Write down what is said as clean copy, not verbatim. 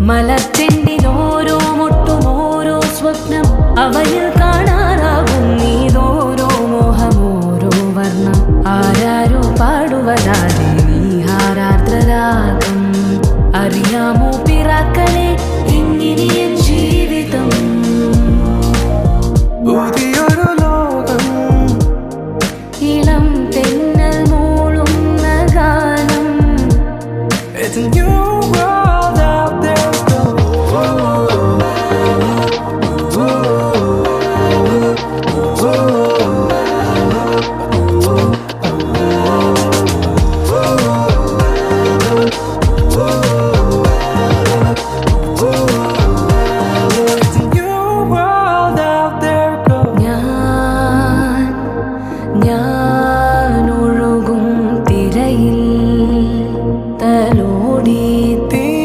മലർച്ചെണ്ടിനോരോ മുട്ടും ഓരോ സ്വപ്നം അവയിൽ കാണാറാകും നീതോരോ മോഹമോരോ വർണ്ണം ആരാരോ പാടുവതാതെ നീഹാരാർദ്രരാഗം അറിയാമോ പിറാക്കളെ ഇങ്ങിനിയൻ ജീവിതം